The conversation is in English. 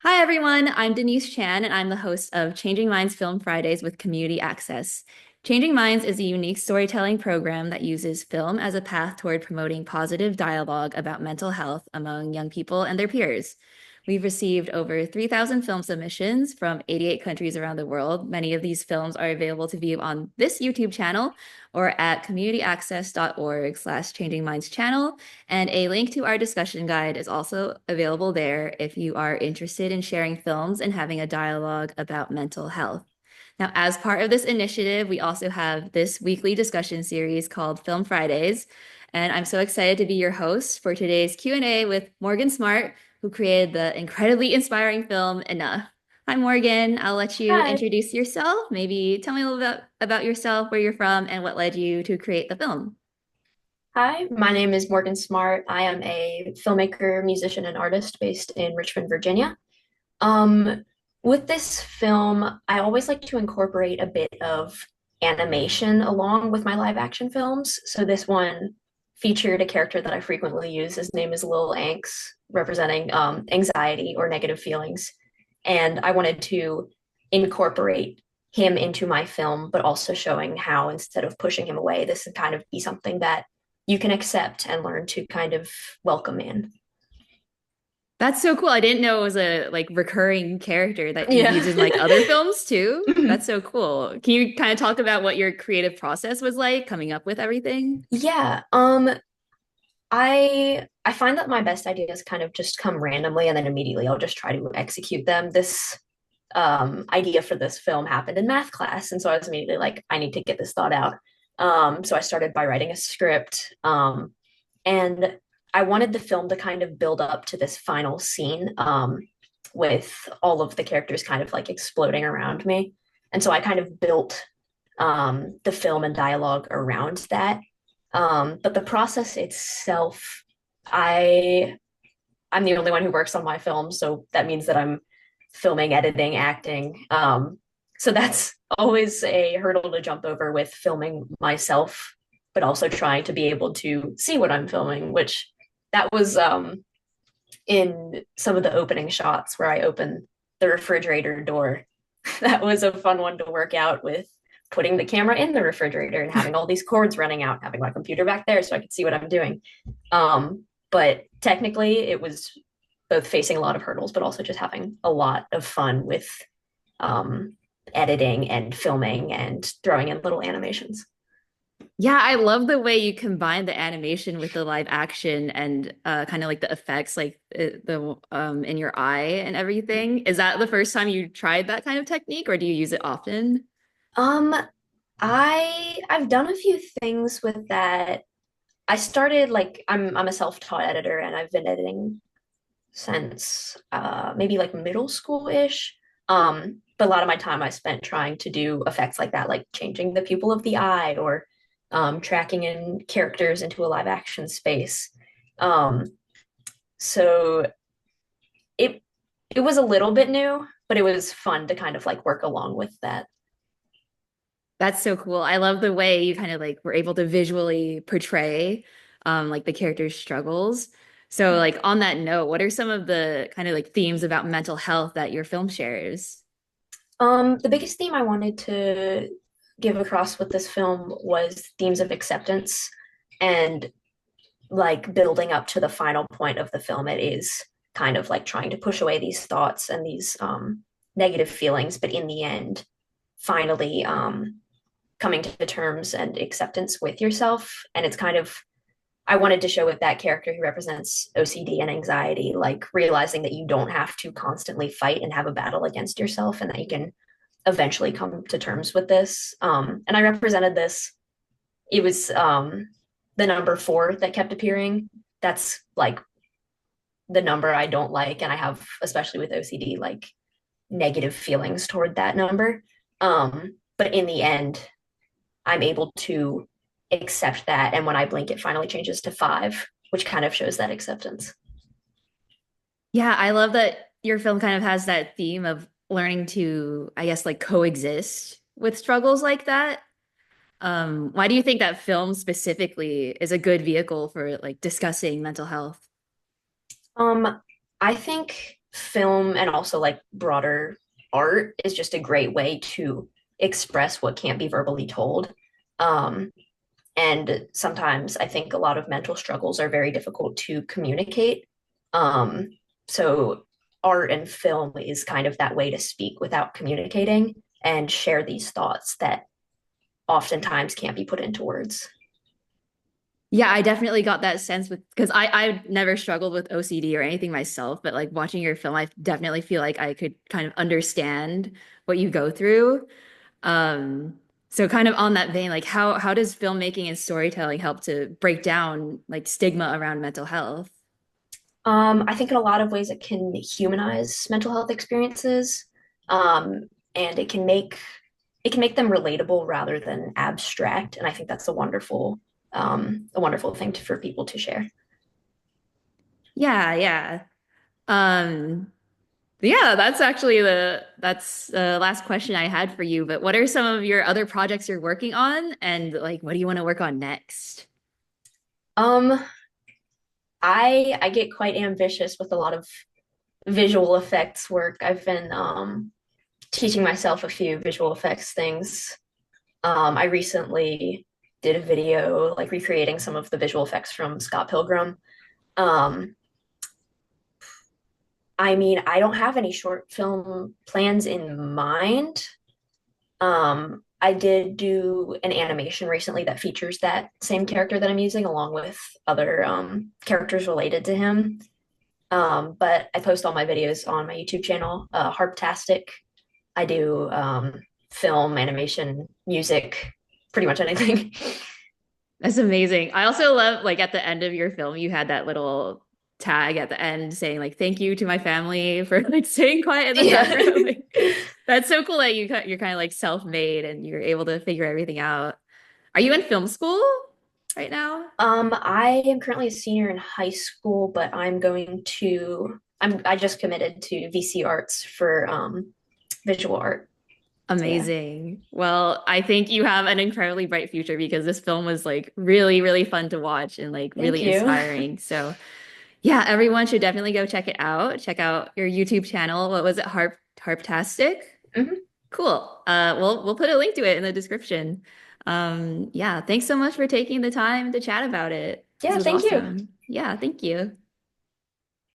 Hi, everyone. I'm Denise Chan, and I'm the host of Changing Minds Film Fridays with Community Access. Changing Minds is a unique storytelling program that uses film as a path toward promoting positive dialogue about mental health among young people and their peers. We've received over 3,000 film submissions from 88 countries around the world. Many of these films are available to view on this YouTube channel or at communityaccess.org/Changing Minds channel. And a link to our discussion guide is also available there if you are interested in sharing films and having a dialogue about mental health. Now, as part of this initiative, we also have this weekly discussion series called Film Fridays. And I'm so excited to be your host for today's Q&A with Morgan Smartt, who created the incredibly inspiring film Enough. Hi, Morgan. I'll let you Hi. introduce yourself. Maybe tell me a little bit about yourself, where you're from, and what led you to create the film. Hi, my name is Morgan Smartt. I am a filmmaker, musician, and artist based in Richmond, Virginia. Um, with this film, I always like to incorporate a bit of animation along with my live action films. So this one featured a character that I frequently use. His name is Lil Anx, representing anxiety or negative feelings. And I wanted to incorporate him into my film, but also showing how instead of pushing him away, this would kind of be something that you can accept and learn to kind of welcome in. That's so cool. I didn't know it was a like recurring character that you've Yeah. used in like other films too. That's so cool. Can you kind of talk about what your creative process was like coming up with everything? Yeah. I find that my best ideas kind of just come randomly and then immediately I'll just try to execute them. This idea for this film happened in math class, and so I was immediately like, I need to get this thought out. So I started by writing a script, and I wanted the film to kind of build up to this final scene, with all of the characters kind of like exploding around me. And so I kind of built the film and dialogue around that. But the process itself, I I'm the only one who works on my film, so that means that I'm filming, editing, acting. So that's always a hurdle to jump over with filming myself, but also trying to be able to see what I'm filming, which that was in some of the opening shots where I open the refrigerator door. That was a fun one to work out with putting the camera in the refrigerator and having all these cords running out, having my computer back there so I could see what I'm doing. But technically, it was both facing a lot of hurdles, but also just having a lot of fun with um, editing and filming and throwing in little animations. Yeah, I love the way you combine the animation with the live action and kind of like the effects, like the in your eye and everything. Is that the first time you tried that kind of technique, or do you use it often? Um, I've done a few things with that. I started like I'm a self-taught editor and I've been editing since maybe like middle school-ish. But a lot of my time I spent trying to do effects like that, like changing the pupil of the eye or tracking in characters into a live action space. Um, so it it was a little bit new, but it was fun to kind of like work along with that. That's so cool. I love the way you kind of like were able to visually portray like the character's struggles. So like on that note, what are some of the kind of like themes about mental health that your film shares? The biggest theme I wanted to give across with this film was themes of acceptance and like building up to the final point of the film. It is kind of like trying to push away these thoughts and these negative feelings, but in the end, finally coming to terms and acceptance with yourself. And it's kind of, I wanted to show with that character who represents OCD and anxiety, like realizing that you don't have to constantly fight and have a battle against yourself and that you can eventually come to terms with this. And I represented this. It was the number four that kept appearing. That's like the number I don't like. And I have, especially with OCD, like negative feelings toward that number. But in the end, I'm able to accept that. And when I blink, it finally changes to five, which kind of shows that acceptance. Yeah, I love that your film kind of has that theme of learning to, I guess, like coexist with struggles like that. Why do you think that film specifically is a good vehicle for like discussing mental health? Um, I think film and also like broader art is just a great way to express what can't be verbally told. Um, and sometimes I think a lot of mental struggles are very difficult to communicate. Um, so art and film is kind of that way to speak without communicating and share these thoughts that oftentimes can't be put into words. Yeah, I definitely got that sense with because I've never struggled with OCD or anything myself, but like watching your film, I definitely feel like I could kind of understand what you go through. Um, so kind of on that vein, like how does filmmaking and storytelling help to break down like stigma around mental health? I think in a lot of ways it can humanize mental health experiences, and it can make them relatable rather than abstract. And I think that's a wonderful thing for people to share. Yeah, yeah. Um, yeah, that's actually the last question I had for you. But what are some of your other projects you're working on, and like what do you want to work on next? Um, I get quite ambitious with a lot of visual effects work. I've been teaching myself a few visual effects things. I recently did a video like recreating some of the visual effects from Scott Pilgrim. Um, I mean, I don't have any short film plans in mind. I did do an animation recently that features that same character that I'm using, along with other characters related to him. But I post all my videos on my YouTube channel, Harptastic. I do film, animation, music, pretty much anything. That's amazing. I also love like at the end of your film, you had that little tag at the end saying like thank you to my family for like staying quiet in the Yeah. background. Like, that's so cool that you're kind of like self-made and you're able to figure everything out. Are you in film school right now? I am currently a senior in high school, but I just committed to VC Arts for visual art. So yeah. Amazing. Well, I think you have an incredibly bright future because this film was like really, really fun to watch and like Thank really you. inspiring. So yeah, everyone should definitely go check it out. Check out your YouTube channel. What was it? Harptastic? Mhm. Cool. We'll put a link to it in the description. Yeah, thanks so much for taking the time to chat about it. This Yeah, was thank you. awesome. Yeah, thank you.